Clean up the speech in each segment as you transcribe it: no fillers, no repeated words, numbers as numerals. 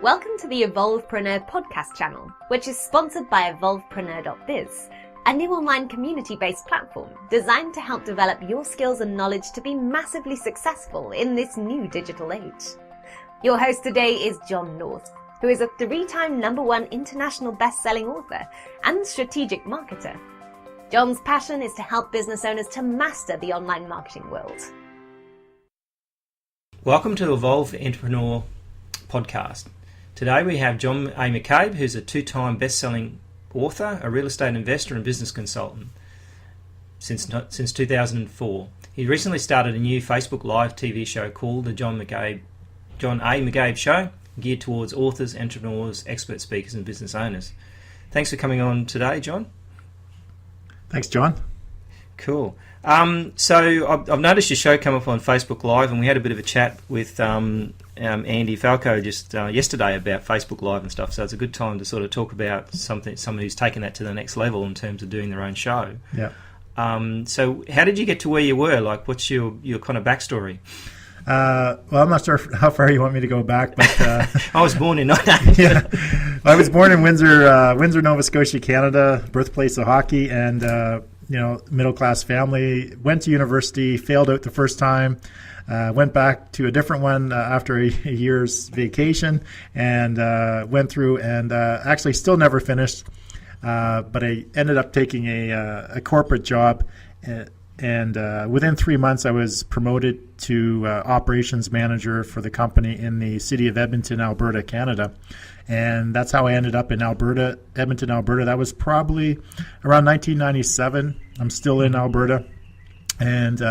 Welcome to the Evolveprenuer podcast channel, which is sponsored by Evolveprenuer.biz, a new online community-based platform designed to help develop your skills and knowledge to be massively successful in this new digital age. Your host today is John North, who is a 3-time #1 international best-selling author and strategic marketer. John's passion is to help business owners to master the online marketing world. Welcome to Evolveprenuer podcast. Today we have John A. McCabe, who's a 2-time best-selling author, a real estate investor and business consultant since 2004. He recently started a new Facebook Live TV show called the John A. McCabe Show, geared towards authors, entrepreneurs, expert speakers and business owners. Thanks for coming on today, John. Thanks, John. Cool. So I've noticed your show come up on Facebook Live, and we had a bit of a chat with Andy Falco just yesterday about Facebook Live and stuff. So it's a good time to sort of talk about someone who's taken that to the next level in terms of doing their own show. Yeah. So how did you get to where you were? Like, what's your kind of backstory? Well, I'm not sure how far you want me to go back, but I was born in 1980. Yeah, I was born in Windsor, Nova Scotia, Canada, birthplace of hockey, and middle class family. Went to university, failed out the first time. Went back to a different one after a year's vacation, and went through and actually still never finished. But I ended up taking a corporate job. And within 3 months, I was promoted to operations manager for the company in the city of Edmonton, Alberta, Canada. And that's how I ended up in Edmonton, Alberta. That was probably around 1997. I'm still in Alberta. And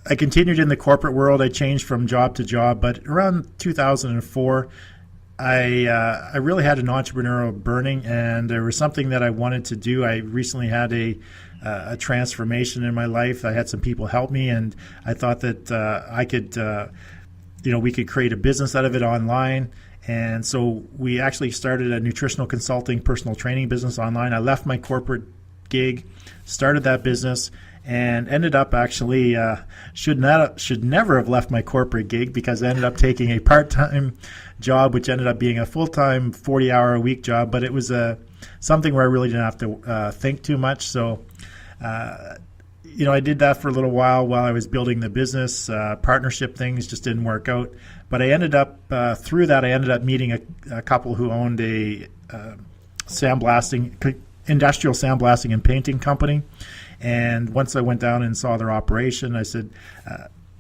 I continued in the corporate world. I changed from job to job. But around 2004, I really had an entrepreneurial burning, and there was something that I wanted to do. I recently had a transformation in my life. I had some people help me, and I thought that I could, we could create a business out of it online. And so we actually started a nutritional consulting, personal training business online. I left my corporate gig, started that business, and ended up actually should never have left my corporate gig, because I ended up taking a part-time job, which ended up being a full-time 40-hour-a-week job. But it was something where I really didn't have to think too much. So I did that for a little while I was building the business. Partnership things just didn't work out. But I ended up, through that, I ended up meeting a couple who owned a industrial sandblasting and painting company. And once I went down and saw their operation, I said,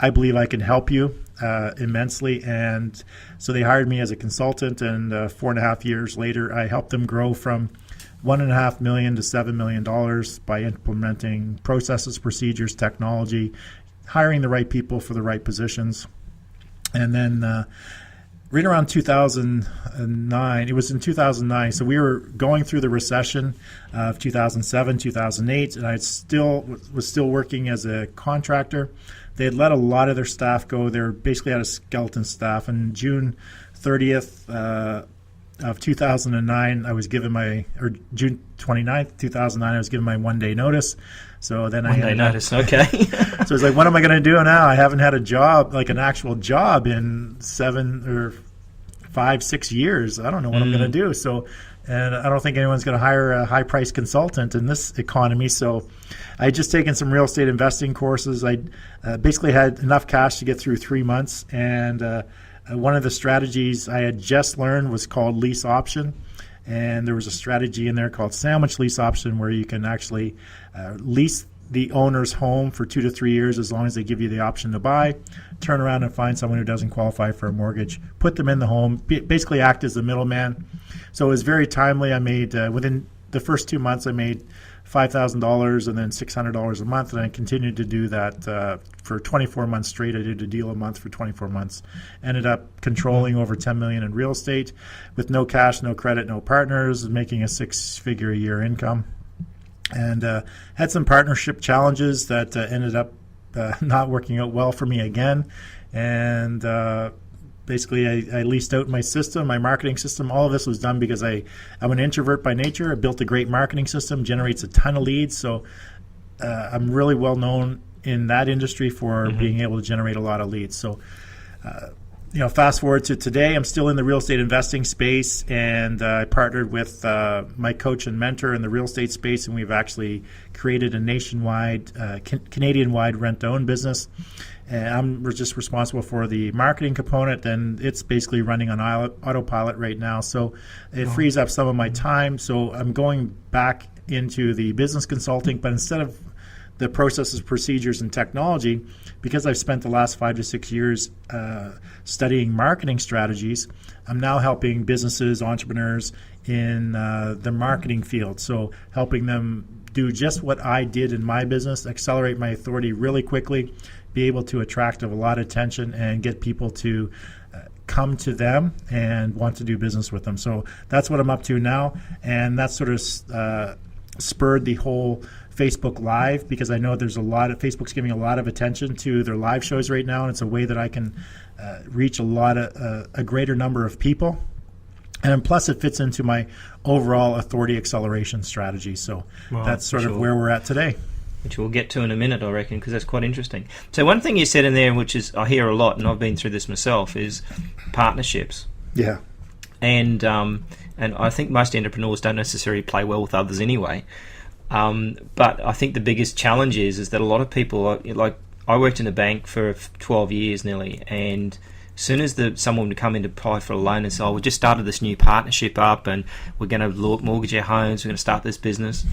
I believe I can help you immensely. And so they hired me as a consultant, and 4.5 years later, I helped them grow from $1.5 million to $7 million by implementing processes, procedures, technology, hiring the right people for the right positions. And then right around 2009, it was in 2009, so we were going through the recession of 2007, 2008, and I was still working as a contractor. They had let a lot of their staff go. They were basically out of skeleton staff. And June 30th of 2009, June 29th, 2009, I was given my 1-day notice. So then One-day notice, okay. So I was like, what am I going to do now? I haven't had a job, like an actual job, in 7 or 5, 6 years. I don't know what I'm going to do. So, and I don't think anyone's going to hire a high-priced consultant in this economy. So I had just taken some real estate investing courses. I basically had enough cash to get through 3 months. And one of the strategies I had just learned was called lease option. And there was a strategy in there called sandwich lease option, where you can actually lease the owner's home for 2 to 3 years as long as they give you the option to buy, turn around and find someone who doesn't qualify for a mortgage, put them in the home, basically act as the middleman. So it was very timely. I made, within the first 2 months, I made $5,000 and then $600 a month, and I continued to do that for 24 months straight. I did a deal a month for 24 months. Ended up controlling over $10 million in real estate with no cash, no credit, no partners, making a 6-figure a year income. And had some partnership challenges that ended up not working out well for me again. And basically, I leased out my system, my marketing system. All of this was done because I'm an introvert by nature. I built a great marketing system, generates a ton of leads. So I'm really well known in that industry for being able to generate a lot of leads. So fast forward to today, I'm still in the real estate investing space, and I partnered with my coach and mentor in the real estate space, and we've actually created a nationwide, Canadian-wide rent-to-own business. And I'm just responsible for the marketing component, and it's basically running on autopilot right now. So it frees up some of my time. So I'm going back into the business consulting, but instead of the processes, procedures, and technology, because I've spent the last 5 to 6 years studying marketing strategies, I'm now helping businesses, entrepreneurs in the marketing field. So helping them do just what I did in my business, accelerate my authority really quickly, be able to attract a lot of attention and get people to come to them and want to do business with them. So that's what I'm up to now, and that sort of spurred the whole Facebook Live, because I know there's Facebook's giving a lot of attention to their live shows right now, and it's a way that I can reach a greater number of people. And plus it fits into my overall authority acceleration strategy. So that's sort of where we're at today. Which we'll get to in a minute, I reckon, because that's quite interesting. So one thing you said in there, which is I hear a lot, and I've been through this myself, is partnerships. Yeah. And I think most entrepreneurs don't necessarily play well with others anyway. But I think the biggest challenge is that a lot of people, like I worked in a bank for 12 years nearly, and as soon as someone would come in to apply for a loan and say, we just started this new partnership up and we're going to mortgage our homes, we're going to start this business,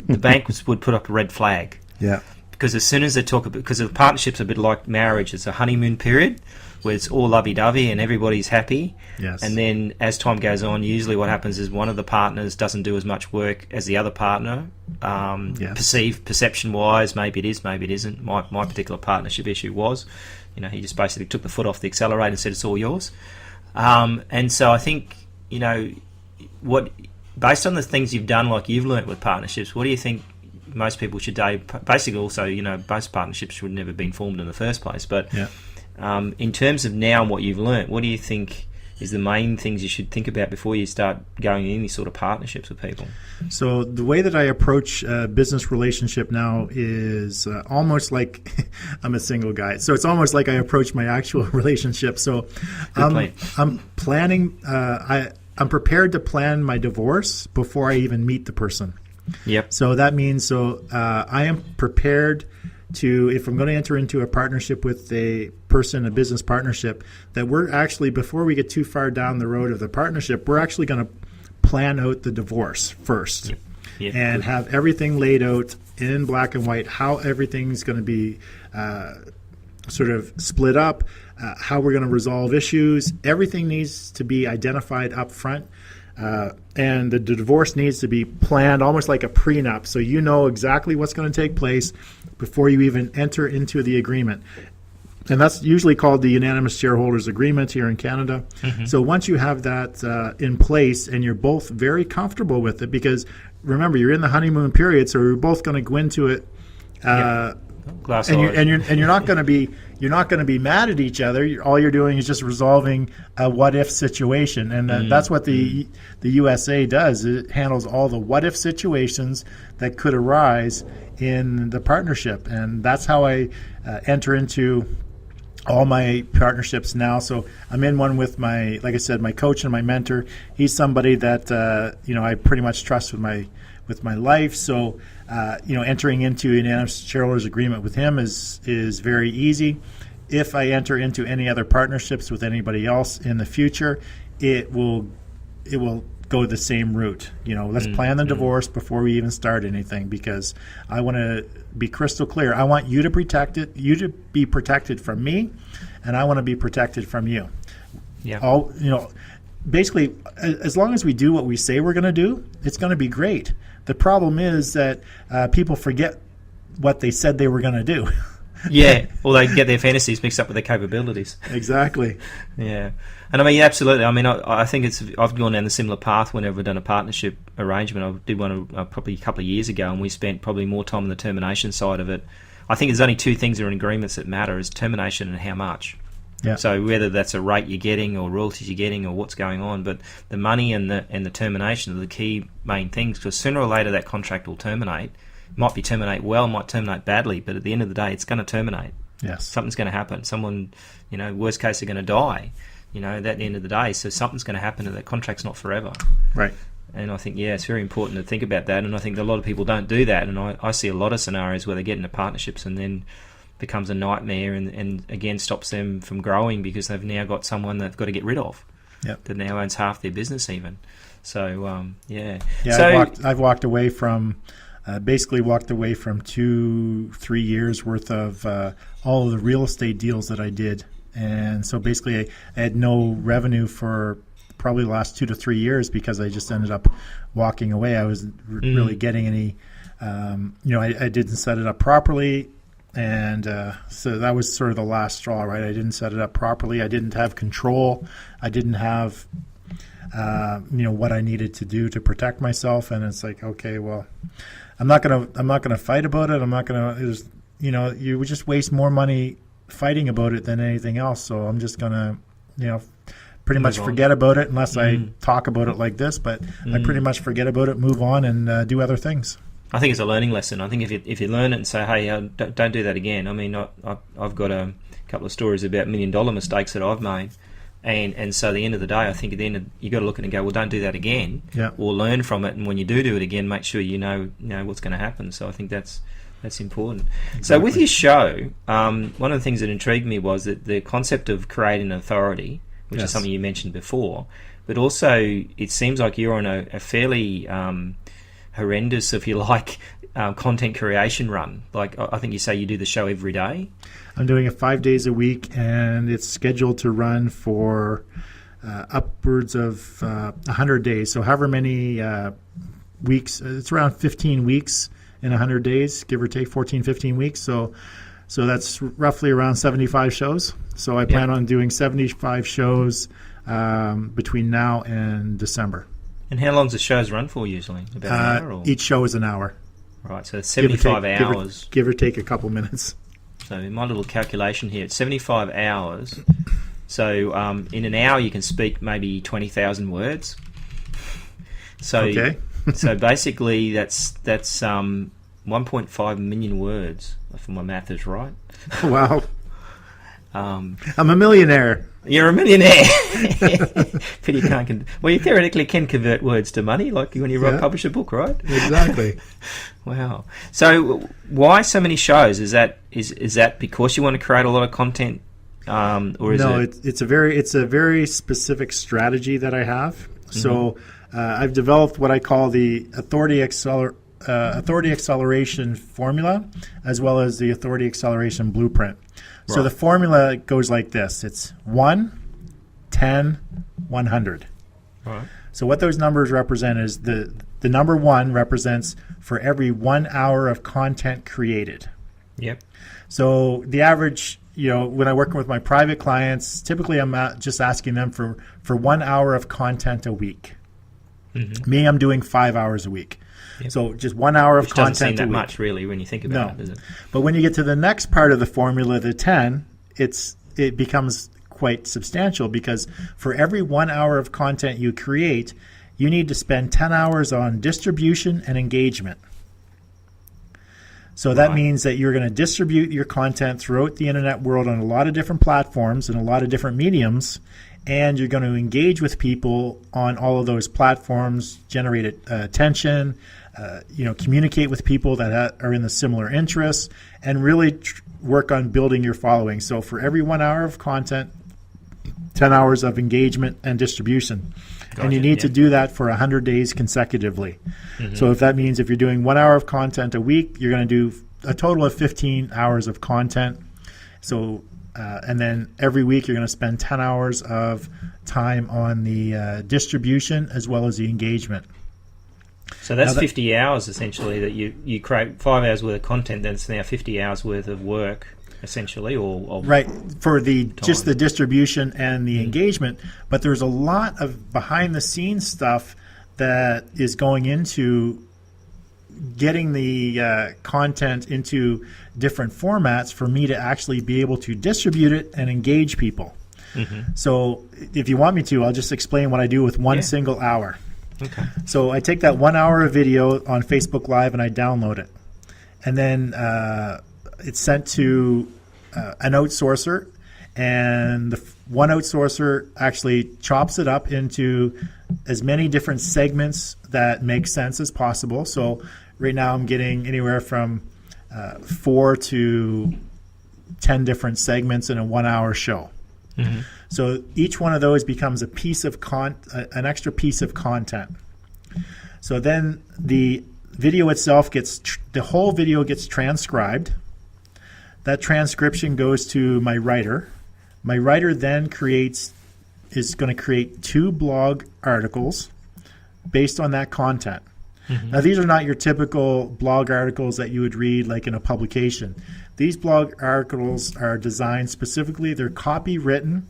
the bank would put up a red flag. Yeah. Because as soon as they talk about, because the partnership's a bit like marriage, it's a honeymoon period where it's all lovey-dovey and everybody's happy. Yes. And then as time goes on, usually what happens is one of the partners doesn't do as much work as the other partner. Perception-wise, maybe it is, maybe it isn't. My particular partnership issue was, he just basically took the foot off the accelerator and said, it's all yours. And so I think, based on the things you've done, like you've learnt with partnerships, what do you think most people should do? Basically also, most partnerships should have never been formed in the first place. But in terms of now and what you've learnt, what do you think is the main things you should think about before you start going in any sort of partnerships with people? So the way that I approach a business relationship now is almost like I'm a single guy. So it's almost like I approach my actual relationship. So I'm planning, I'm prepared to plan my divorce before I even meet the person. Yep. So that means, I am prepared to, if I'm going to enter into a partnership with a person, a business partnership, that we're actually, before we get too far down the road of the partnership, we're actually going to plan out the divorce first. Yep. And have everything laid out in black and white, how everything's going to be sort of split up, how we're going to resolve issues. Everything needs to be identified up front. And the divorce needs to be planned almost like a prenup, so you know exactly what's going to take place before you even enter into the agreement. And that's usually called the unanimous shareholders agreement here in Canada. Mm-hmm. So once you have that in place and you're both very comfortable with it, because remember, you're in the honeymoon period, so you're both going to go into it you're not going to be mad at each other. All you're doing is just resolving a what-if situation, and that's what the USA does. It handles all the what-if situations that could arise in the partnership, and that's how I enter into all my partnerships now. So I'm in one with my coach and my mentor. He's somebody that I pretty much trust with my life. So entering into a unanimous shareholders agreement with him is very easy. If I enter into any other partnerships with anybody else in the future, it will go the same route. Let's plan the divorce before we even start anything, because I want to be crystal clear. I want you to be protected from me, and I want to be protected from you. Yeah. Basically, as long as we do what we say we're going to do, it's going to be great. The problem is that people forget what they said they were going to do. Yeah, or they get their fantasies mixed up with their capabilities. Exactly. Yeah, and absolutely. I think I've gone down the similar path whenever I've done a partnership arrangement. I did one probably a couple of years ago, and we spent probably more time on the termination side of it. I think there's only two things that are in agreements that matter: is termination and how much. Yeah. So whether that's a rate you're getting or royalties you're getting or what's going on, but the money and the termination are the key main things, because sooner or later that contract will terminate. Might terminate well, might terminate badly, but at the end of the day, it's going to terminate. Yes. Something's going to happen. Someone, worst case, are going to die, at the end of the day. So something's going to happen, and that contract's not forever. Right. And I think, it's very important to think about that. And I think a lot of people don't do that. And I see a lot of scenarios where they get into partnerships and then becomes a nightmare and again stops them from growing because they've now got someone they've got to get rid of. Yep. That now owns half their business even. So, Yeah, so, I've walked away from... basically walked away from 2-3 years worth of all of the real estate deals that I did. And so basically I had no revenue for probably the last 2 to 3 years because I just ended up walking away. I wasn't really getting any, I didn't set it up properly. And so that was sort of the last straw, right? I didn't set it up properly. I didn't have control. I didn't have, what I needed to do to protect myself. And it's like, okay, well, I'm not gonna fight about it. I'm not gonna, you would just waste more money fighting about it than anything else. So I'm just gonna, pretty much forget about it unless I talk about it like this. But I pretty much forget about it, move on, and do other things. I think it's a learning lesson. I think if you learn it and say, hey, don't do that again. I mean, I've got a couple of stories about $1 million mistakes that I've made. And so at the end of the day, I think at the end you got to look at it and go, well, don't do that again, or learn from it. And when you do it again, make sure you know what's going to happen. So I think that's important. Exactly. So with your show, one of the things that intrigued me was that the concept of creating authority, which is something you mentioned before, but also it seems like you're on a fairly horrendous, if you like, content creation run. Like I think you say you do the show every day. I'm doing it 5 days a week, and it's scheduled to run for upwards of 100 days. So however many weeks, it's around 15 weeks in 100 days, give or take 14, 15 weeks. So that's roughly around 75 shows. So I plan on doing 75 shows between now and December. And how long does the shows run for usually? About an hour? Or? Each show is an hour. Right, so 75 hours. Give or take a couple minutes. So in my little calculation here, it's 75 hours. So in an hour you can speak maybe 20,000 words. So okay. So basically that's 1.5 million words, if my math is right. Wow. I'm a millionaire. You're a millionaire. Pity you can't. Well, you theoretically can convert words to money, like when you publish a book, right? Exactly. Wow. So, why so many shows? Is that because you want to create a lot of content, or is it? It's a very specific strategy that I have. Mm-hmm. So, I've developed what I call the authority acceleration formula, as well as the authority acceleration blueprint. Right. So the formula goes like this. It's 1, 10, 100. Right. So what those numbers represent is the number 1 represents for every 1 hour of content created. Yep. So the average, when I'm working with my private clients, typically I'm just asking them for 1 hour of content a week. Mm-hmm. Me, I'm doing 5 hours a week. Yep. So just 1 hour of content doesn't seem that a week. Much, really, when you think about it, does it? But when you get to the next part of the formula, the 10, it becomes quite substantial because for every 1 hour of content you create, you need to spend 10 hours on distribution and engagement. So that means that you're going to distribute your content throughout the internet world on a lot of different platforms and a lot of different mediums, and you're going to engage with people on all of those platforms, generate attention, communicate with people that are in the similar interests, and really work on building your following. So for every 1 hour of content, 10 hours of engagement and distribution. Gotcha, and you need to do that for 100 days consecutively. Mm-hmm. So if that means if you're doing 1 hour of content a week, you're going to do a total of 15 hours of content. So and then every week you're going to spend 10 hours of time on the distribution as well as the engagement. So that's 50 hours essentially that you create 5 hours worth of content. That's now 50 hours worth of work essentially, or right for just the distribution and the engagement. But there's a lot of behind the scenes stuff that is going into getting the content into different formats for me to actually be able to distribute it and engage people. Mm-hmm. So if you want me to, I'll just explain what I do with one single hour. Okay. So I take that 1 hour of video on Facebook Live and I download it. And then it's sent to an outsourcer, and the one outsourcer actually chops it up into as many different segments that make sense as possible. So right now I'm getting anywhere from 4 to 10 different segments in a 1 hour show. Mm-hmm. So each one of those becomes a piece of an extra piece of content. So then the video itself the whole video gets transcribed. That transcription goes to my writer. My writer then is going to create 2 blog articles based on that content. Mm-hmm. Now, these are not your typical blog articles that you would read like in a publication. These blog articles are designed specifically, they're copywritten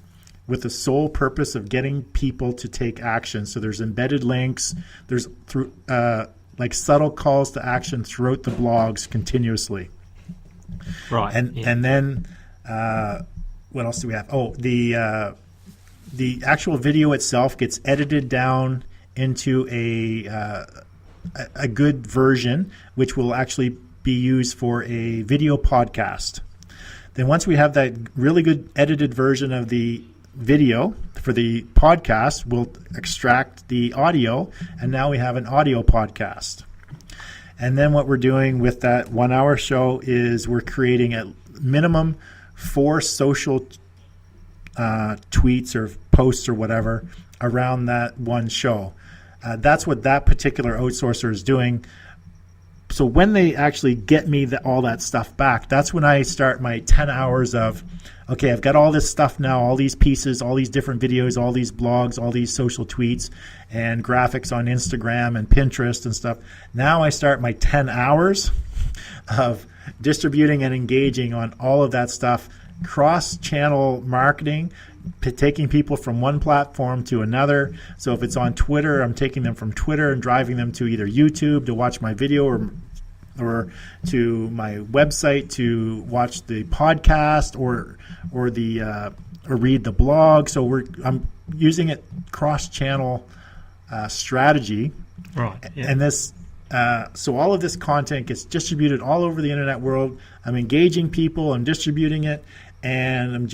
with the sole purpose of getting people to take action. So there's embedded links, there's like subtle calls to action throughout the blogs continuously. Right. And then what else do we have? Oh, the actual video itself gets edited down into a good version, which will actually be used for a video podcast. Then once we have that really good edited version of the video for the podcast, we'll extract the audio, and now we have an audio podcast. And then what we're doing with that 1 hour show is we're creating at minimum 4 social tweets or posts or whatever around that one show. That's what that particular outsourcer is doing. So when they actually get me all that stuff back, that's when I start my 10 hours of, okay, I've got all this stuff now, all these pieces, all these different videos, all these blogs, all these social tweets and graphics on Instagram and Pinterest and stuff. Now I start my 10 hours of distributing and engaging on all of that stuff, cross-channel marketing, taking people from one platform to another. So if it's on Twitter, I'm taking them from Twitter and driving them to either YouTube to watch my video or to my website to watch the podcast or read the blog. So I'm using it cross-channel strategy. Right. Yeah. And this so all of this content gets distributed all over the internet world. I'm engaging people, I'm distributing it, and I'm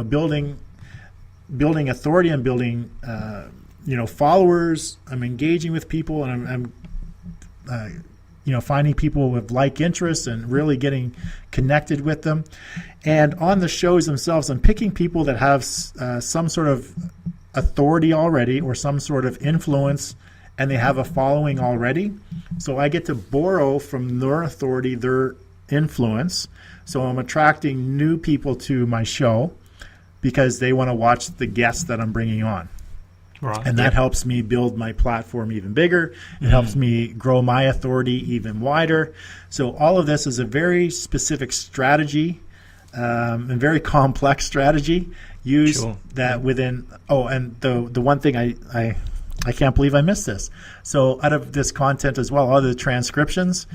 building authority. I'm building followers. I'm engaging with people, and I'm finding people with like interests and really getting connected with them. And on the shows themselves, I'm picking people that have some sort of authority already or some sort of influence, and they have a following already. So I get to borrow from their authority, their influence. So I'm attracting new people to my show because they want to watch the guests that I'm bringing on. Right. And that helps me build my platform even bigger. It helps me grow my authority even wider. So all of this is a very specific strategy and very complex strategy used that within. Oh, and the one thing I can't believe I missed this. So out of this content as well, all the transcriptions,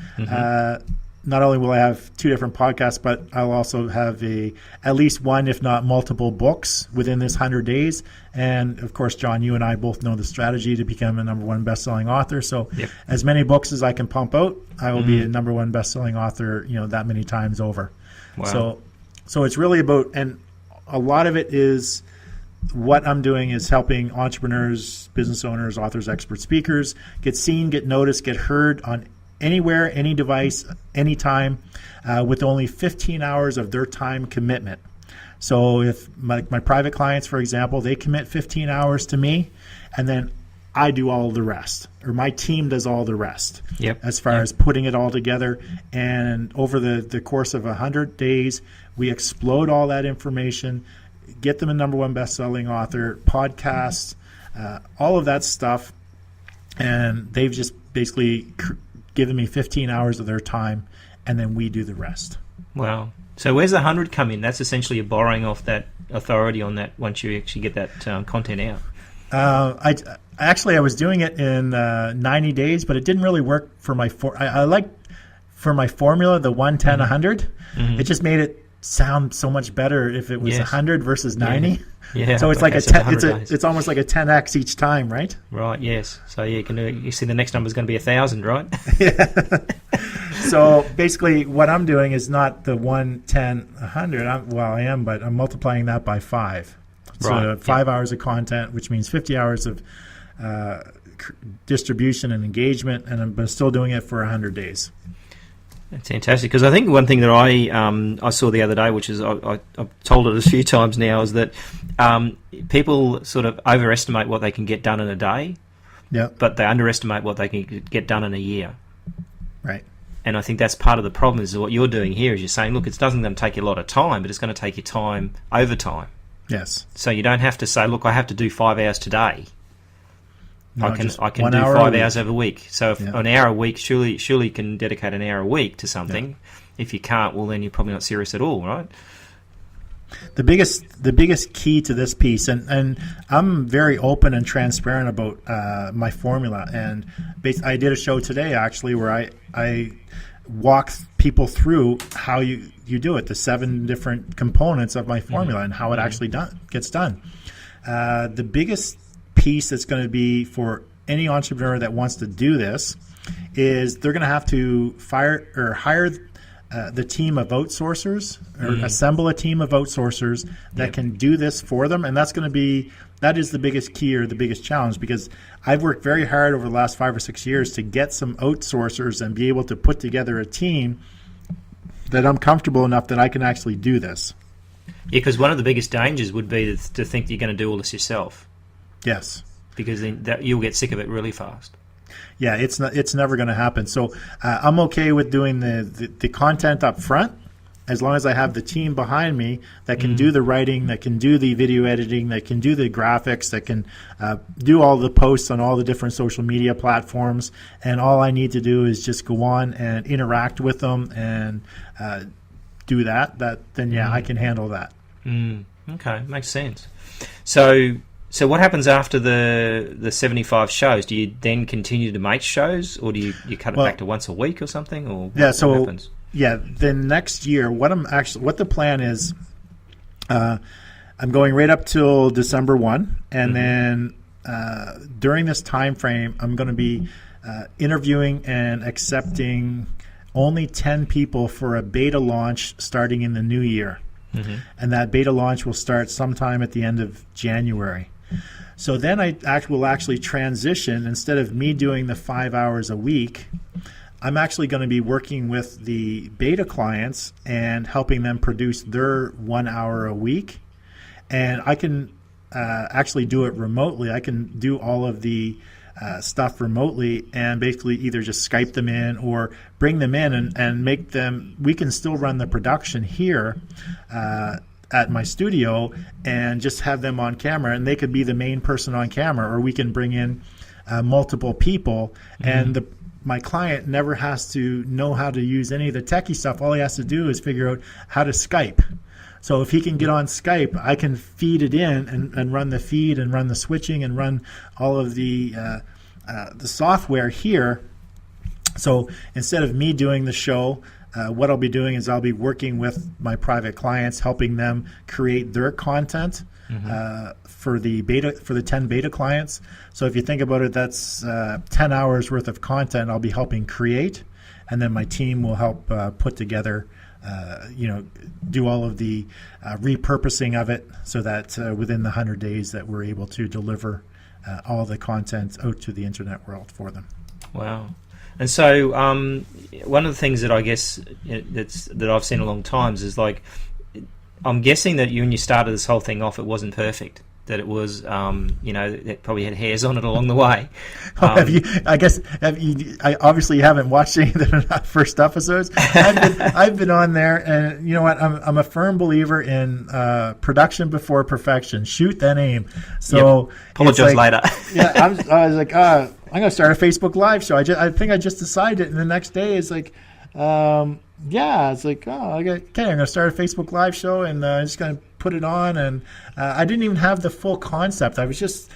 not only will I have 2 different podcasts, but I'll also have at least one, if not multiple books within this 100 days. And of course, John, you and I both know the strategy to become a #1 best-selling author. So as many books as I can pump out, I will be a #1 best-selling author, that many times over. Wow. So it's really about, and a lot of it is what I'm doing is helping entrepreneurs, business owners, authors, experts, speakers get seen, get noticed, get heard on anywhere, any device, anytime, with only 15 hours of their time commitment. So if my private clients, for example, they commit 15 hours to me, and then I do all the rest, or my team does all the rest as far as putting it all together. And over the course of 100 days, we explode all that information, get them a #1 best-selling author, podcasts, all of that stuff. And they've just basically given me 15 hours of their time, and then we do the rest. Wow. So where's the 100 come in? That's essentially you're borrowing off that authority on that once you actually get that content out. I was doing it in 90 days, but it didn't really work for my I like for my formula, the 1, 10, 100. It just made it sound so much better if it was 100 versus 90. Yeah. So it's like it's almost like a 10x each time, right? Right. Yes. So you see the next number is going to be 1,000, right? Yeah. So basically, what I'm doing is not the 1, 10, 100. I am, but I'm multiplying that by 5. So Right. 5 hours of content, which means 50 hours of distribution and engagement, and I'm still doing it for 100 days. That's fantastic, because I think one thing that I saw the other day, which is I've told it a few times now, is that people sort of overestimate what they can get done in a day, but they underestimate what they can get done in a year. Right. And I think that's part of the problem, is what you're doing here is you're saying, look, it doesn't going to take you a lot of time, but it's going to take you time over time. Yes. So you don't have to say, look, I have to do 5 hours today. No, I can do 1 5 hour a week. hours every week. So if an hour a week, surely you can dedicate an hour a week to something. Yeah. If you can't, well, then you're probably not serious at all, right? The biggest key to this piece, and I'm very open and transparent about my formula. And I did a show today actually where I walk people through how you do it, the 7 different components of my formula and how it actually gets done. The biggest piece that's going to be for any entrepreneur that wants to do this is they're going to have to hire the team of outsourcers or assemble a team of outsourcers that can do this for them. And that is the biggest key or the biggest challenge, because I've worked very hard over the last 5 or 6 years to get some outsourcers and be able to put together a team that I'm comfortable enough that I can actually do this. Yeah, because one of the biggest dangers would be to think you're going to do all this yourself. Yes. Because then you'll get sick of it really fast. Yeah, it's never going to happen. So I'm okay with doing the content up front, as long as I have the team behind me that can do the writing, that can do the video editing, that can do the graphics, that can do all the posts on all the different social media platforms. And all I need to do is just go on and interact with them and do that. Then I can handle that. Okay, makes sense. So what happens after the 75 shows? Do you then continue to make shows, or do you cut it back to once a week or something? Or what happens? Yeah, then next year, what the plan is, I'm going right up till December 1, and then during this time frame, I'm going to be interviewing and accepting only 10 people for a beta launch starting in the new year. And that beta launch will start sometime at the end of January. So then I will actually transition. Instead of me doing the 5 hours a week, I'm actually going to be working with the beta clients and helping them produce their 1 hour a week. And I can actually do it remotely. I can do all of the stuff remotely and basically either just Skype them in or bring them in and make them, we can still run the production here at my studio and just have them on camera, and they could be the main person on camera, or we can bring in multiple people and my client never has to know how to use any of the techie stuff. All he has to do is figure out how to Skype. So if he can get on Skype, I can feed it in and run the feed and run the switching and run all of the software here. So instead of me doing the show, what I'll be doing is I'll be working with my private clients, helping them create their content for the 10 beta clients. So if you think about it, that's 10 hours worth of content I'll be helping create, and then my team will help put together, do all of the repurposing of it, so that within the 100 days that we're able to deliver all the content out to the internet world for them. Wow. And so one of the things that I guess that I've seen a long times is, like, I'm guessing that when you started this whole thing off, it wasn't perfect. That it was, it probably had hairs on it along the way. I obviously haven't watched any of the first episodes. I've been on there, and you know what? I'm a firm believer in production before perfection. Shoot, then aim. So apologize later. I was like, I'm going to start a Facebook Live show. I think I just decided, and the next day it's like, it's like, I'm going to start a Facebook Live show, and I'm just going to put it on. And I didn't even have the full concept. I was just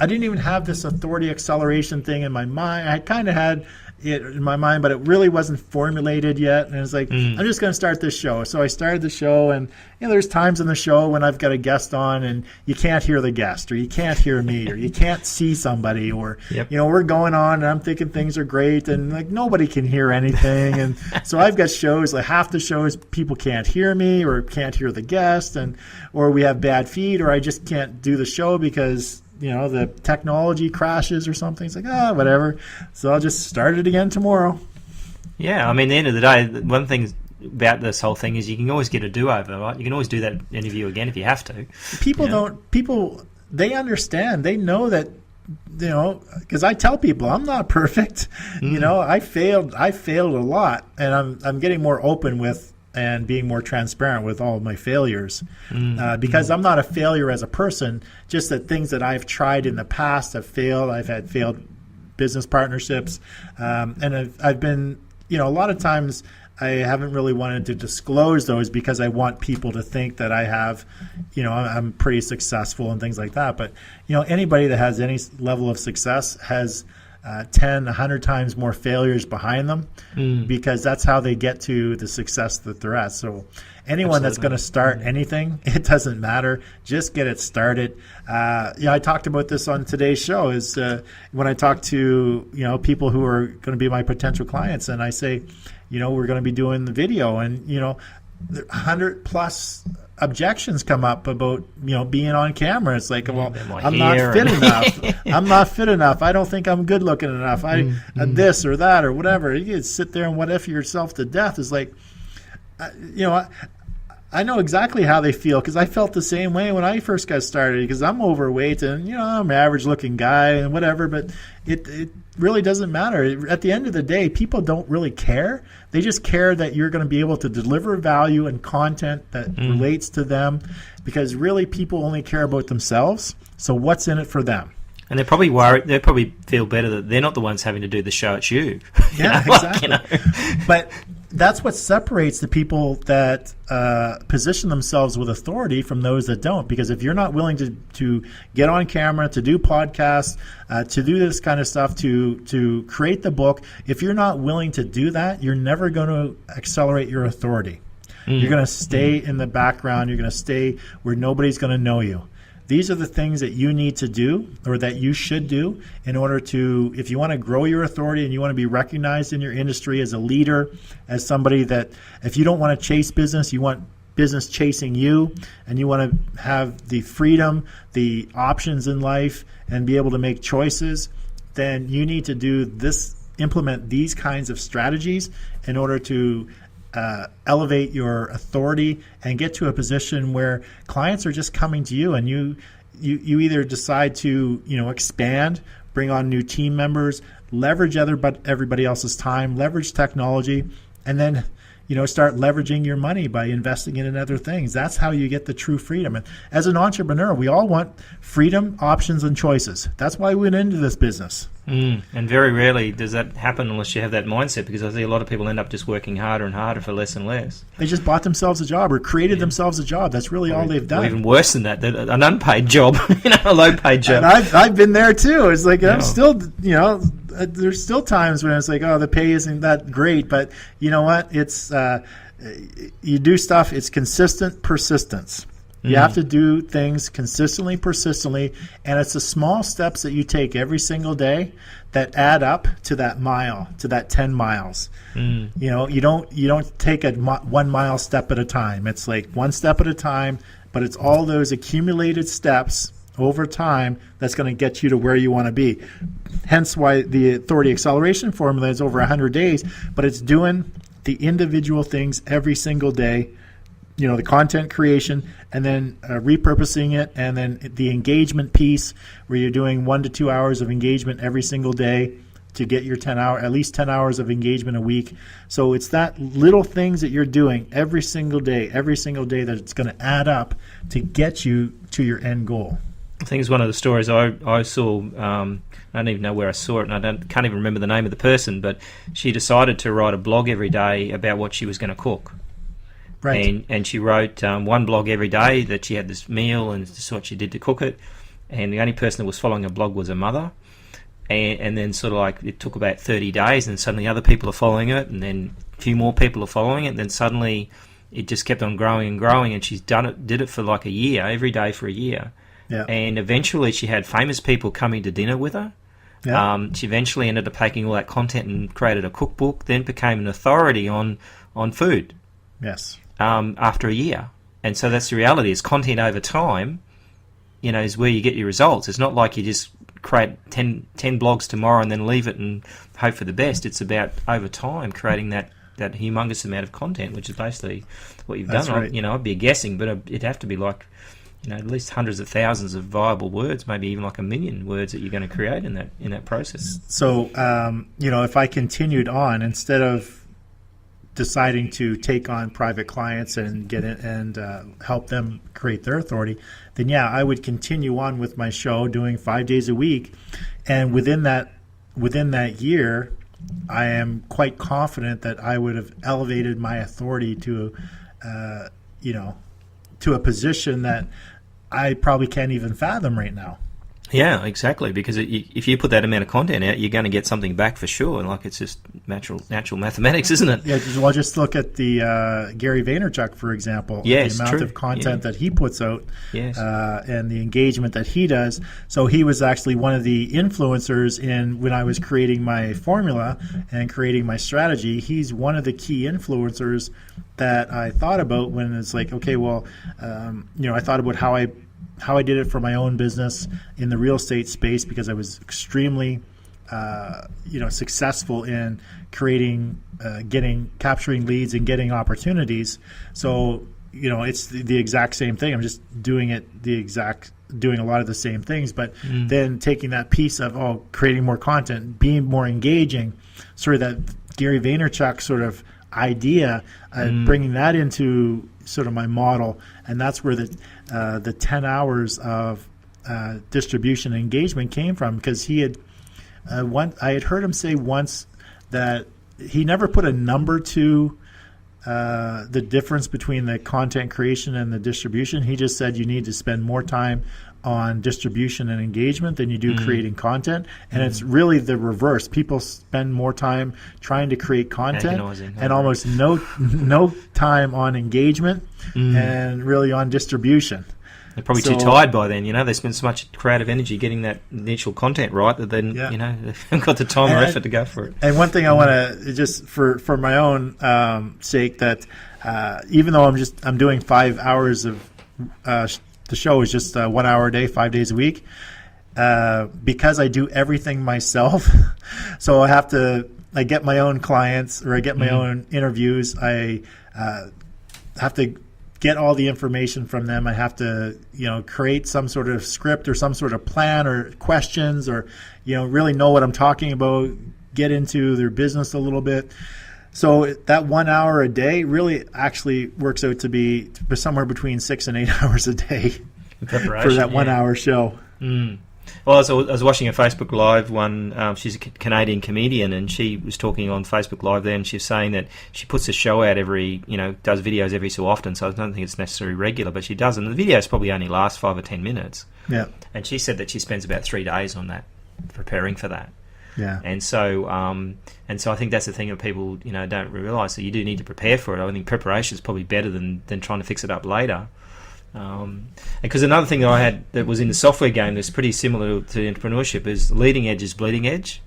I didn't even have this authority acceleration thing in my mind. I kind of had it in my mind, but it really wasn't formulated yet. And it's like, I'm just going to start this show. So I started the show, and there's times in the show when I've got a guest on and you can't hear the guest, or you can't hear me, or you can't see somebody, or we're going on and I'm thinking things are great and like nobody can hear anything. And so I've got shows, like half the shows people can't hear me or can't hear the guest, or we have bad feed, or I just can't do the show because the technology crashes or something. It's like, whatever. So I'll just start it again tomorrow. Yeah, I mean, at the end of the day, one thing about this whole thing is you can always get a do-over, right? You can always do that interview again if you have to. People, they understand. They know that, because I tell people I'm not perfect. I failed a lot, and I'm getting more open with and being more transparent with all of my failures, because I'm not a failure as a person, just that things that I've tried in the past have failed. I've had failed business partnerships, and I've been, a lot of times I haven't really wanted to disclose those because I want people to think that I have, I'm pretty successful and things like that. But, anybody that has any level of success has 10, 100 times more failures behind them, because that's how they get to the success that they're at. So anyone that's going to start anything, it doesn't matter. Just get it started. I talked about this on today's show is when I talk to, people who are going to be my potential clients, and I say, we're going to be doing the video, and, 100 plus objections come up about being on camera. It's like, well, I'm not fit enough. I'm not fit enough. I don't think I'm good looking enough. This or that or whatever. You can sit there and what if yourself to death. Is like, I know exactly how they feel, because I felt the same way when I first got started, because I'm overweight and I'm an average looking guy and whatever, but it really doesn't matter. At the end of the day, people don't really care. They just care that you're going to be able to deliver value and content that relates to them, because really people only care about themselves. So what's in it for them? And they're probably worried. They probably feel better that they're not the ones having to do the show. It's you. Exactly. But that's what separates the people that position themselves with authority from those that don't. Because if you're not willing to get on camera, to do podcasts, to do this kind of stuff, to create the book, if you're not willing to do that, you're never going to accelerate your authority. You're going to stay in the background. You're going to stay where nobody's going to know you. These are the things that you need to do, or that you should do, in order to, if you want to grow your authority and you want to be recognized in your industry as a leader, as somebody that, if you don't want to chase business, you want business chasing you, and you want to have the freedom, the options in life, and be able to make choices, then you need to do this, implement these kinds of strategies in order to elevate your authority and get to a position where clients are just coming to you, and you either decide to expand, bring on new team members, leverage everybody else's time, leverage technology, and then start leveraging your money by investing it in other things. That's how you get the true freedom. And as an entrepreneur, we all want freedom, options, and choices. That's why we went into this business. And very rarely does that happen unless you have that mindset, because I see a lot of people end up just working harder and harder for less and less. They just bought themselves a job or created themselves a job. That's really all they've done. Or even worse than that, an unpaid job, a low-paid job. And I've been there too. It's like I'm still, there's still times when it's like, the pay isn't that great, but you know what? It's you do stuff. It's consistent persistence. You have to do things consistently, persistently, and it's the small steps that you take every single day that add up to that mile, to that 10 miles. You don't take a 1 mile step at a time. It's like one step at a time, but it's all those accumulated steps over time that's going to get you to where you want to be. Hence why the Authority Acceleration Formula is over 100 days, but it's doing the individual things every single day. The content creation, and then repurposing it, and then the engagement piece where you're doing 1 to 2 hours of engagement every single day to get your at least 10 hours of engagement a week. So it's that little things that you're doing every single day that it's going to add up to get you to your end goal. I think it's one of the stories I saw. I don't even know where I saw it, and I can't even remember the name of the person, but she decided to write a blog every day about what she was going to cook. Right. And she wrote one blog every day that she had this meal and this is what she did to cook it. and the only person that was following her blog was her mother. And then sort of like it took about 30 days, and suddenly other people are following it, and then a few more people are following it, and then suddenly it just kept on growing and growing, and did it for like a year, every day for a year. Yeah. And eventually she had famous people coming to dinner with her. Yeah. She eventually ended up taking all that content and created a cookbook, then became an authority on food. Yes. After a year. And so that's the reality, is content over time, is where you get your results. It's not like you just create 10 blogs tomorrow and then leave it and hope for the best. It's about over time creating that humongous amount of content, which is basically what you've That's done. right. I'd be guessing, but it'd have to be like at least hundreds of thousands of viable words, maybe even like 1 million words that you're going to create in that process. So if I continued on, instead of deciding to take on private clients and get it and help them create their authority, then I would continue on with my show, doing 5 days a week, and within that year, I am quite confident that I would have elevated my authority to a position that I probably can't even fathom right now. Yeah, exactly. Because if you put that amount of content out, you're going to get something back for sure. And like, it's just natural mathematics, isn't it? Yeah. Well, just look at the Gary Vaynerchuk, for example. Yes, the amount true. of content that he puts out, Yes. and the engagement that he does. So he was actually one of the influencers when I was creating my formula and creating my strategy. He's one of the key influencers that I thought about when it's like, okay, well, I thought about how I did it for my own business in the real estate space, because I was extremely, successful in capturing leads and getting opportunities. So, it's the exact same thing. I'm just doing a lot of the same things, but then taking that piece of, creating more content, being more engaging, sort of that Gary Vaynerchuk sort of idea, bringing that into sort of my model. And that's where the 10 hours of distribution and engagement came from, because he had I had heard him say once that he never put a number to the difference between the content creation and the distribution. He just said you need to spend more time on distribution and engagement than you do creating content. And it's really the reverse. People spend more time trying to create content and almost no time on engagement and really on distribution. They're probably too tired by then, they spend so much creative energy getting that initial content right that then, they haven't got the time or effort to go for it. And one thing I want to, just for my own sake, that even though I'm doing 5 hours of the show is just 1 hour a day, 5 days a week, because I do everything myself. So I get my own clients, or I get my own interviews. I have to get all the information from them. I have to, create some sort of script or some sort of plan or questions, or, really know what I'm talking about, get into their business a little bit. So that 1 hour a day really actually works out to be somewhere between 6 and 8 hours a day for that 1 hour show. Well, I was watching a Facebook Live one. She's a Canadian comedian, and she was talking on Facebook Live there, and she was saying that she puts a show out does videos every so often, so I don't think it's necessarily regular, but she does, and the videos probably only last 5 or 10 minutes. Yeah. And she said that she spends about 3 days on that, preparing for that. Yeah. And so I think that's the thing that people, don't realise. So you do need to prepare for it. I think preparation is probably better than trying to fix it up later. Because another thing that I had that was in the software game that's pretty similar to entrepreneurship is leading edge is bleeding edge.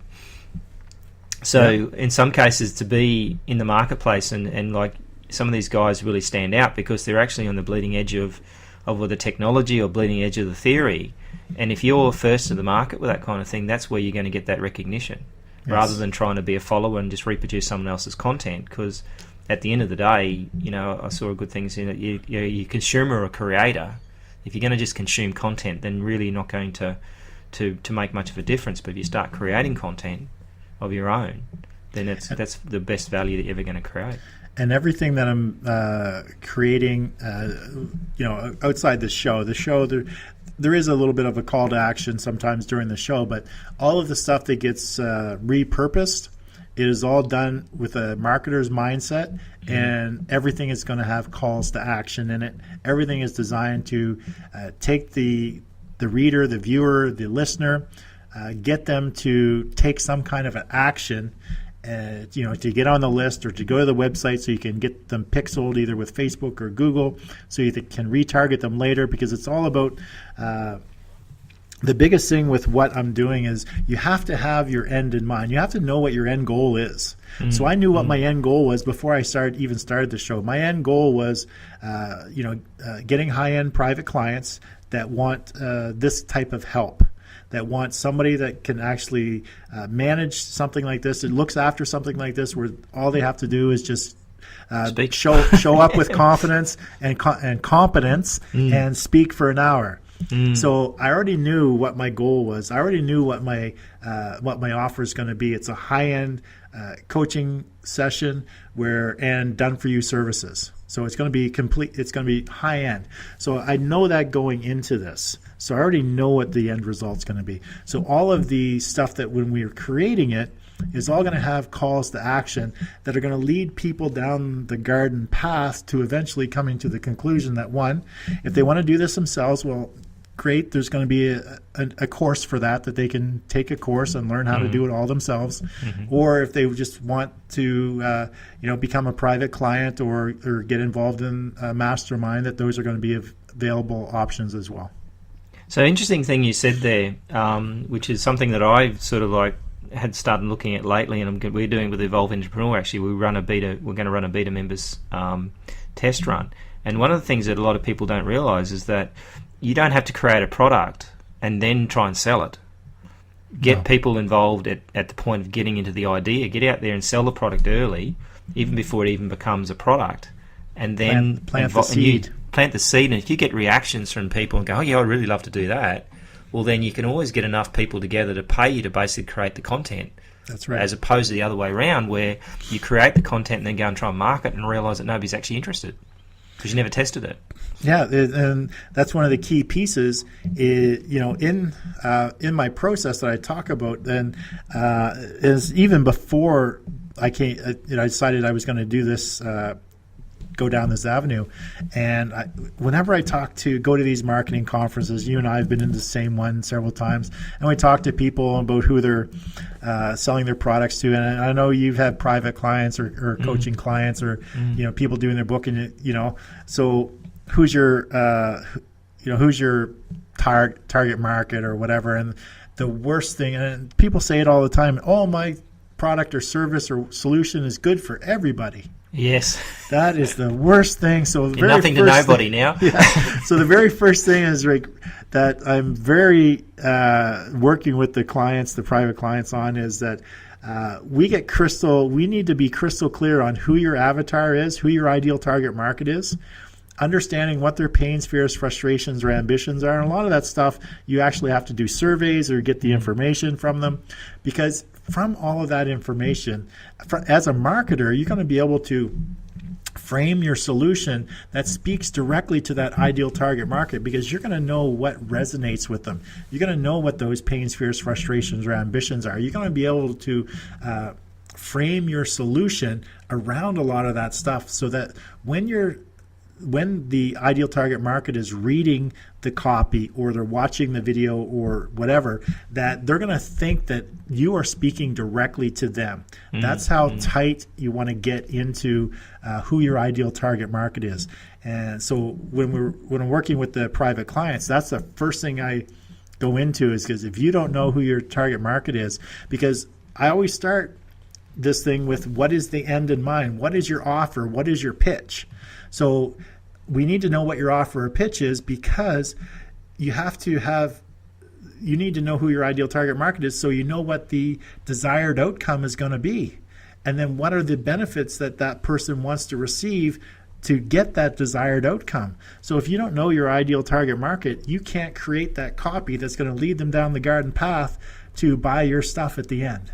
So in some cases, to be in the marketplace and like some of these guys really stand out because they're actually on the bleeding edge of the technology or bleeding edge of the theory. And if you're first to the market with that kind of thing, that's where you're going to get that recognition, rather than trying to be a follower and just reproduce someone else's content. Because at the end of the day, I saw a good thing saying that you're a consumer or a creator. If you're going to just consume content, then really you're not going to make much of a difference. But if you start creating content of your own, then that's the best value that you're ever going to create. And everything that I'm creating, outside the show there is a little bit of a call to action sometimes during the show, but all of the stuff that gets repurposed, it is all done with a marketer's mindset, and everything is going to have calls to action in it. Everything is designed to take the the reader, the viewer, the listener, get them to take some kind of an action, to get on the list or to go to the website so you can get them pixeled either with Facebook or Google so you can retarget them later, because it's all about the biggest thing with what I'm doing is you have to have your end in mind. You have to know what your end goal is. So I knew what my end goal was before I started the show. My end goal was, getting high-end private clients that want this type of help, that want somebody that can actually manage something like this, that looks after something like this, where all they have to do is just show up with confidence and competence and speak for an hour. So I already knew what my goal was. I already knew what my offer is going to be. It's a high-end coaching session and done-for-you services. So it's going to be complete. It's going to be high-end. So I know that going into this. So I already know what the end result's going to be. So all of the stuff that when we were creating it is all going to have calls to action that are going to lead people down the garden path to eventually coming to the conclusion that, one, if they want to do this themselves, well, great, there's going to be a course for that they can take a course and learn how to do it all themselves. Or if they just want to become a private client or get involved in a mastermind, that those are going to be available options as well. So interesting thing you said there, which is something that I've sort of had started looking at lately, and we're doing with Evolveprenuer. Actually, we're going to run a beta members test run, and one of the things that a lot of people don't realise is that you don't have to create a product and then try and sell it. Get people involved at the point of getting into the idea. Get out there and sell the product early, even before it even becomes a product, and then plant the seed. Plant the seed, and if you get reactions from people and go, "Oh yeah, I'd really love to do that," well, then you can always get enough people together to pay you to basically create the content. That's right. As opposed to the other way around, where you create the content and then go and try and market and realise that nobody's actually interested because you never tested it. Yeah, and that's one of the key pieces. In my process that I talk about, then is even before I decided I was going to do this. Go down this avenue, and whenever I go to these marketing conferences, you and I have been in the same one several times, and we talk to people about who they're selling their products to. And I know you've had private clients or coaching clients or people doing their booking. So who's your target market or whatever? And the worst thing, and people say it all the time, oh, my product or service or solution is good for everybody. Yes. That is the worst thing. So the nothing to nobody now. Yeah. So the very first thing is that I'm very working with the private clients on is that we need to be crystal clear on who your avatar is, who your ideal target market is, understanding what their pains, fears, frustrations, or ambitions are. And a lot of that stuff, you actually have to do surveys or get the information from them, because from all of that information, as a marketer, you're going to be able to frame your solution that speaks directly to that ideal target market, because you're going to know what resonates with them. You're going to know what those pains, fears, frustrations, or ambitions are. You're going to be able to frame your solution around a lot of that stuff, so that when the ideal target market is reading the copy or they're watching the video or whatever, that they're going to think that you are speaking directly to them. That's how tight you want to get into who your ideal target market is. And so when I'm working with the private clients, that's the first thing I go into, is because if you don't know who your target market is, because I always start this thing with, what is the end in mind? What is your offer? What is your pitch? So we need to know what your offer or pitch is, because you need to know who your ideal target market is, so you know what the desired outcome is going to be. And then what are the benefits that person wants to receive to get that desired outcome. So if you don't know your ideal target market, you can't create that copy that's going to lead them down the garden path to buy your stuff at the end.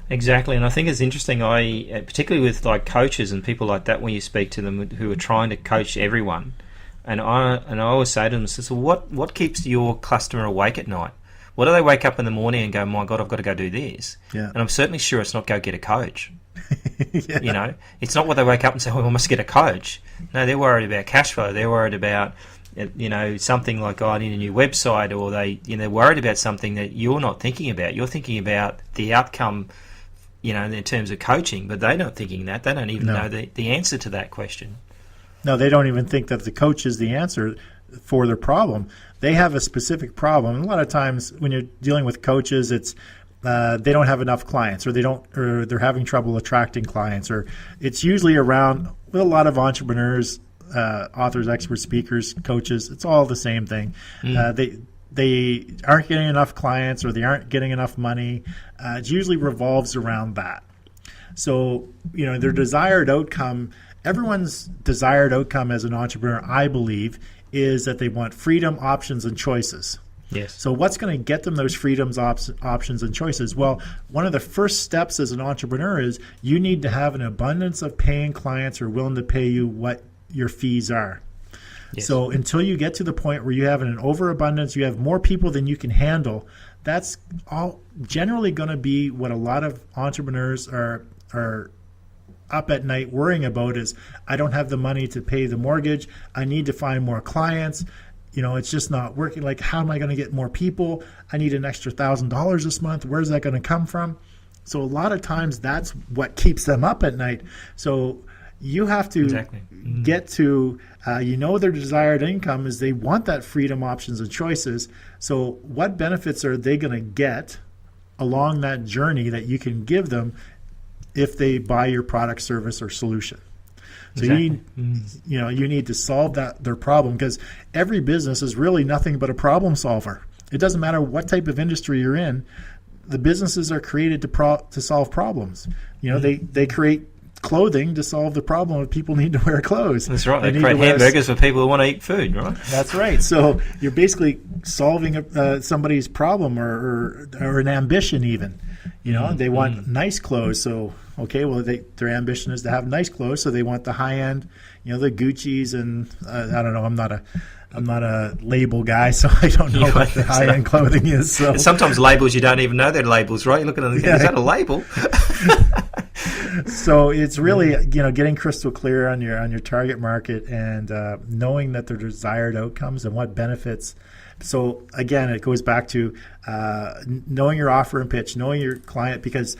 Exactly, and I think it's interesting, particularly with like coaches and people like that, when you speak to them who are trying to coach everyone, and I always say to them, so what keeps your customer awake at night? What do they wake up in the morning and go, my God, I've got to go do this? Yeah. And I'm certainly sure it's not go get a coach. Yeah. You know, it's not what they wake up and say, oh, I must get a coach. No, they're worried about cash flow. They're worried about something like, I need a new website, or they're worried about something that you're not thinking about. You're thinking about the outcome, in terms of coaching, but they're not thinking that. They don't even know the answer to that question. No, they don't even think that the coach is the answer for their problem. They have a specific problem. And a lot of times when you're dealing with coaches, it's they don't have enough clients, or they're having trouble attracting clients, or it's usually around with a lot of entrepreneurs, authors, experts, speakers, coaches. It's all the same thing. They aren't getting enough clients, or they aren't getting enough money. It usually revolves around that. So, their desired outcome, everyone's desired outcome as an entrepreneur, I believe, is that they want freedom, options, and choices. Yes. So what's going to get them those freedoms, options, and choices? Well, one of the first steps as an entrepreneur is you need to have an abundance of paying clients who are willing to pay you what your fees are. Yes. So until you get to the point where you have an overabundance, you have more people than you can handle, that's all generally going to be what a lot of entrepreneurs are up at night worrying about is, I don't have the money to pay the mortgage. I need to find more clients. It's just not working. Like, how am I going to get more people? I need an extra $1,000 this month. Where's that going to come from? So a lot of times that's what keeps them up at night. So you have to get to, their desired income is they want that freedom, options, and choices. So what benefits are they going to get along that journey that you can give them if they buy your product, service, or solution? So you need to solve their problem, because every business is really nothing but a problem solver. It doesn't matter what type of industry you're in. The businesses are created to solve problems. They create clothing to solve the problem of people need to wear clothes. That's right. They create hamburgers for people who want to eat food, right? That's right. So you're basically solving somebody's problem or an ambition even. They want nice clothes. So, their ambition is to have nice clothes. So they want the high end, the Gucci's and I don't know. I'm not a label guy, so I don't know what the high end clothing is. So sometimes labels you don't even know they're labels, right? You're looking at them, is that a label? So it's really getting crystal clear on your target market and knowing that their desired outcomes and what benefits. So again, it goes back to knowing your offer and pitch, knowing your client, because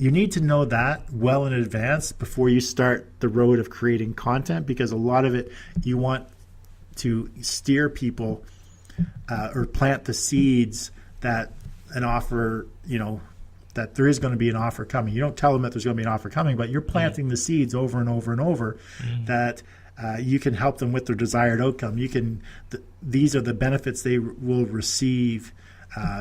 you need to know that well in advance before you start the road of creating content, because a lot of it you want to steer people or plant the seeds that an offer, that there is going to be an offer coming. You don't tell them that there's going to be an offer coming, but you're planting the seeds over and over and over that you can help them with their desired outcome. These are the benefits they will receive,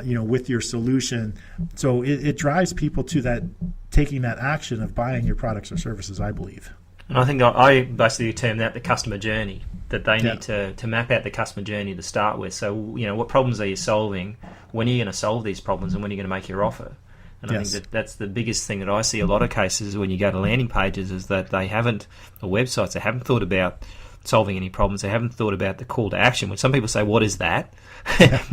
with your solution. So it drives people to taking that action of buying your products or services, I believe. And I think I basically term that the customer journey, that they need to map out the customer journey to start with. So, what problems are you solving? When are you going to solve these problems, and when are you going to make your offer? And I think that's the biggest thing that I see a lot of cases when you go to landing pages is that they haven't, or websites, they haven't thought about solving any problems. They haven't thought about the call to action. When some people say, what is that?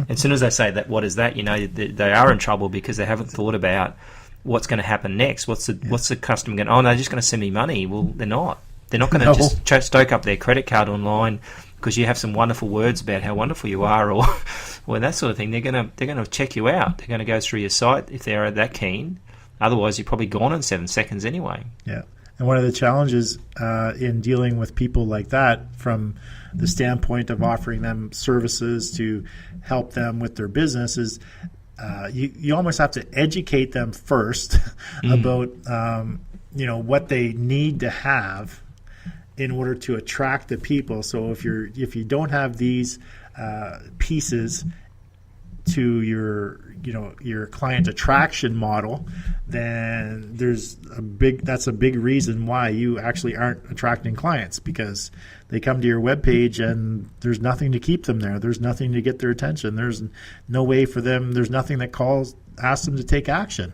As soon as they say that, what is that? They are in trouble because they haven't thought about what's going to happen next. What's the customer going? Oh, no, they're just going to send me money. Well, they're not. They're not going to just stoke up their credit card online because you have some wonderful words about how wonderful you are, or that sort of thing. They're going to check you out. They're going to go through your site if they're that keen. Otherwise, you're probably gone in 7 seconds anyway. Yeah. And one of the challenges in dealing with people like that, from the standpoint of offering them services to help them with their business, is you almost have to educate them first about what they need to have in order to attract the people. So if you don't have these pieces to your client attraction model, then that's a big reason why you actually aren't attracting clients, because they come to your webpage and there's nothing to keep them there. There's nothing to get their attention. There's no way for them. There's nothing that asks them to take action.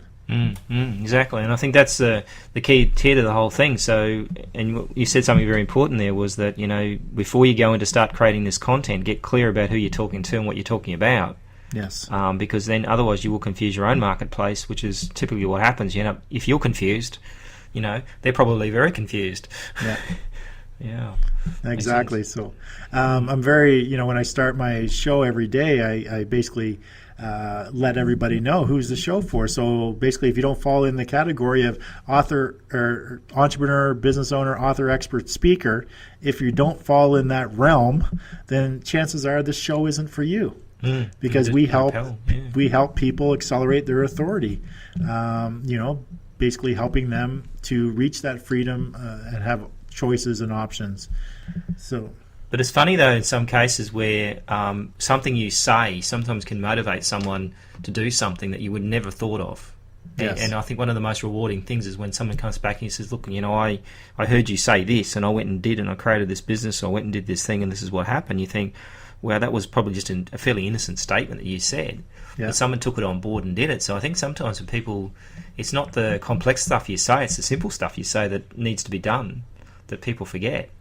Exactly, and I think that's the key to the whole thing. So, and you said something very important there, was that before you go in to start creating this content, get clear about who you're talking to and what you're talking about. Yes. Because then otherwise you will confuse your own marketplace, which is typically what happens. If you're confused, they're probably very confused. Yeah. Yeah. Exactly. So I'm very, when I start my show every day, I basically let everybody know who's the show for. So basically, if you don't fall in the category of author or entrepreneur, business owner, author, expert, speaker, if you don't fall in that realm, then chances are this show isn't for you. Because we help people accelerate their authority, basically helping them to reach that freedom and have choices and options. But it's funny though in some cases where something you say sometimes can motivate someone to do something that you would never thought of. Yes. And I think one of the most rewarding things is when someone comes back and says, look, I heard you say this and I went and did and I created this business, or I went and did this thing and this is what happened. You think, well, that was probably just a fairly innocent statement that you said. Yeah. But someone took it on board and did it. So I think sometimes for people, it's not the complex stuff you say, it's the simple stuff you say that needs to be done that people forget.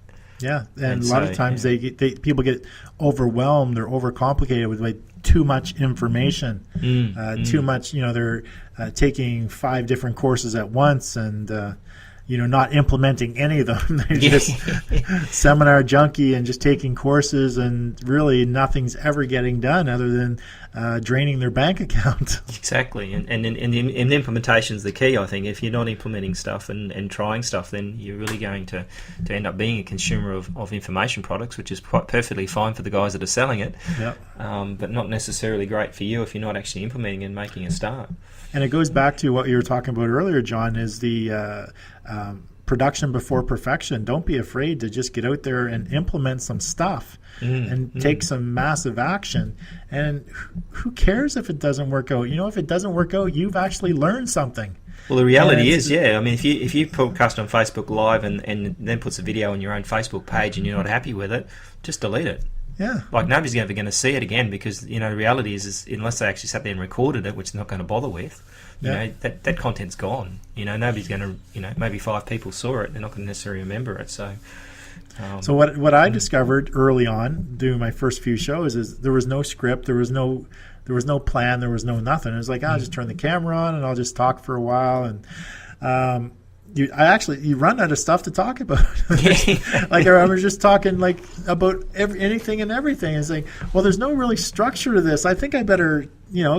Yeah, and a lot of times people get overwhelmed or overcomplicated with too much information, too much. They're taking 5 different courses at once and not implementing any of them. They're just seminar junkie and just taking courses, and really nothing's ever getting done other than draining their bank account. Exactly, and implementation is the key, I think. If you're not implementing stuff and trying stuff, then you're really going to end up being a consumer of information products, which is perfectly fine for the guys that are selling it, but not necessarily great for you if you're not actually implementing and making a start. And it goes back to what you were talking about earlier, John, is the production before perfection. Don't be afraid to just get out there and implement some stuff and take some massive action. And who cares if it doesn't work out? If it doesn't work out, you've actually learned something. Well, the reality is, I mean, if you podcast on Facebook Live and then puts a video on your own Facebook page and you're not happy with it, just delete it. Yeah. Like nobody's ever going to see it again because, the reality is unless they actually sat there and recorded it, which they're not going to bother with, that content's gone. Nobody's going to, maybe 5 people saw it. They're not going to necessarily remember it. So what I discovered early on doing my first few shows is there was no script, there was no plan, there was no nothing. It was like, I'll just turn the camera on and I'll just talk for a while. And, you run out of stuff to talk about. Like I remember just talking about anything and everything. It's like, well, there's no really structure to this. I think I better,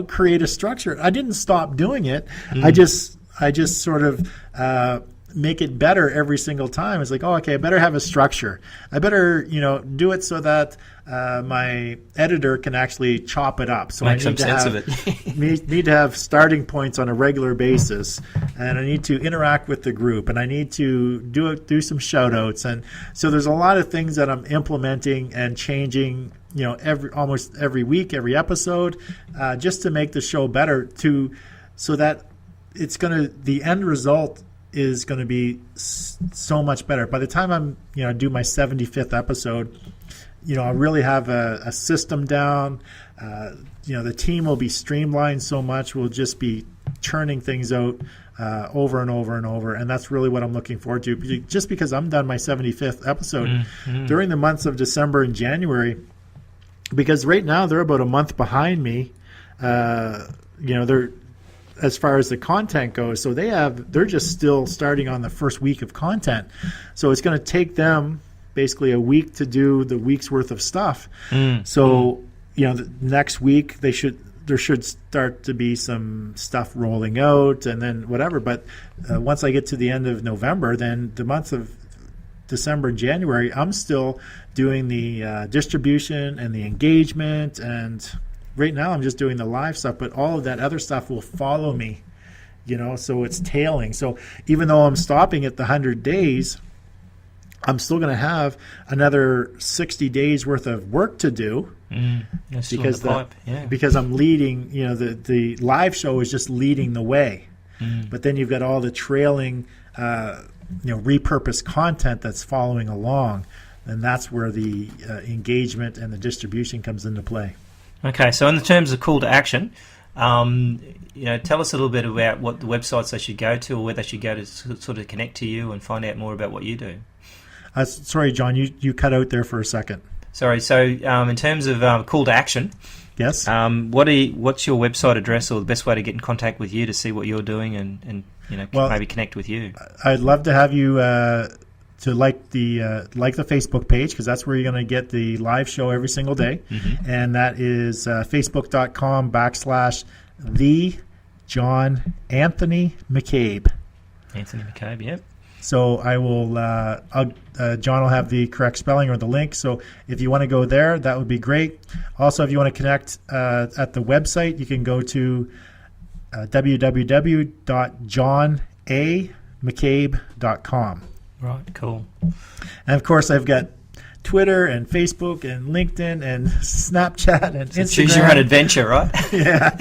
create a structure. I didn't stop doing it. I just sort of make it better every single time. It's like, oh, okay, I better have a structure. I better, do it so that my editor can actually chop it up. So make some sense of it. need to have starting points on a regular basis, and I need to interact with the group, and I need to do some shout outs. And so there's a lot of things that I'm implementing and changing, almost every week, every episode, just to make the show better, so that the end result is going to be so much better. By the time I'm, do my 75th episode, I really have a system down. The team will be streamlined so much. We'll just be churning things out over and over and over. And that's really what I'm looking forward to. Just because I'm done my 75th episode during the months of December and January, because right now they're about a month behind me. They're, as far as the content goes, so they're just still starting on the first week of content. So it's going to take them basically a week to do the week's worth of stuff. So the next week there should start to be some stuff rolling out, and then whatever. But once I get to the end of November, then the months of December and January, I'm still doing the distribution and the engagement, and right now I'm just doing the live stuff, but all of that other stuff will follow me, so it's tailing. So even though I'm stopping at the 100 days, I'm still going to have another 60 days worth of work to do because I'm leading, the live show is just leading the way. But then you've got all the trailing, repurposed content that's following along, and that's where the engagement and the distribution comes into play. Okay, so in the terms of call to action, tell us a little bit about what the websites they should go to, or where they should go to sort of connect to you and find out more about what you do. Sorry, John, you cut out there for a second. Sorry, so in terms of call to action, yes. What's your website address, or the best way to get in contact with you to see what you're doing and maybe connect with you? I'd love to have you to like the Facebook page, because that's where you're going to get the live show every single day. And that is facebook.com/the John Anthony McCabe. Anthony McCabe, yep. So I will, John will have the correct spelling or the link. So if you want to go there, that would be great. Also, if you want to connect at the website, you can go to www.johnamccabe.com. Right, cool. And of course, I've got Twitter and Facebook and LinkedIn and Snapchat and Instagram. Choose your own adventure, right? Yeah,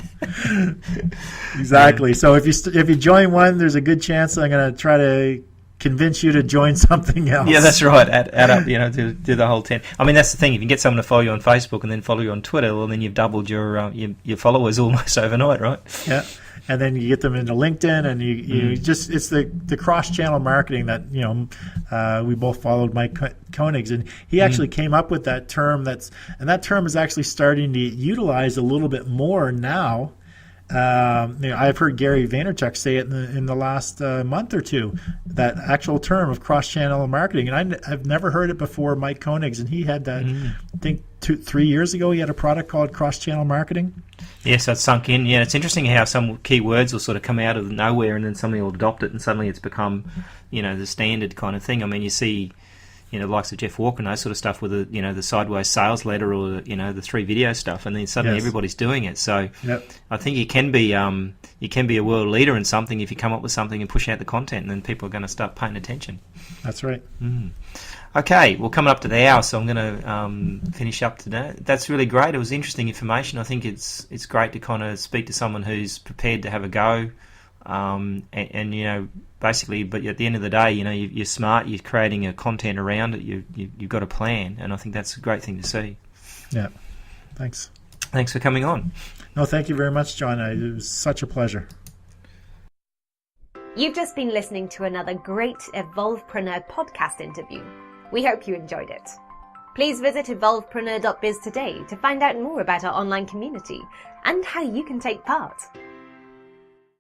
exactly. Yeah. So if you join one, there's a good chance I'm going to try to convince you to join something else. Yeah, that's right. Add up, do the whole 10. I mean, that's the thing. If you can get someone to follow you on Facebook and then follow you on Twitter, well, then you've doubled your followers almost overnight, right? Yeah. And then you get them into LinkedIn, and you just, it's the cross-channel marketing that, we both followed Mike Koenig's, and he actually came up with that term and that term is actually starting to utilize a little bit more now. I've heard Gary Vaynerchuk say it in the last month or two, that actual term of cross-channel marketing. And I've never heard it before Mike Koenig's, and he had that, I think 3 years ago, he had a product called cross-channel marketing. Yeah, so it's sunk in. Yeah, it's interesting how some key words will sort of come out of nowhere and then somebody will adopt it and suddenly it's become, the standard kind of thing. I mean, you see, the likes of Jeff Walker and those sort of stuff with the sideways sales letter or the 3 video stuff, and then suddenly everybody's doing it. So I think you can be a world leader in something if you come up with something and push out the content, and then people are going to start paying attention. That's right. Okay, well, coming up to the hour, so I'm going to finish up today. That's really great. It was interesting information. I think it's great to kind of speak to someone who's prepared to have a go, and basically, but at the end of the day, you're smart. You're creating a content around it. You've got a plan, and I think that's a great thing to see. Yeah, thanks. Thanks for coming on. No, thank you very much, John. It was such a pleasure. You've just been listening to another great Evolvepreneur podcast interview. We hope you enjoyed it. Please visit evolvepreneur.biz today to find out more about our online community and how you can take part.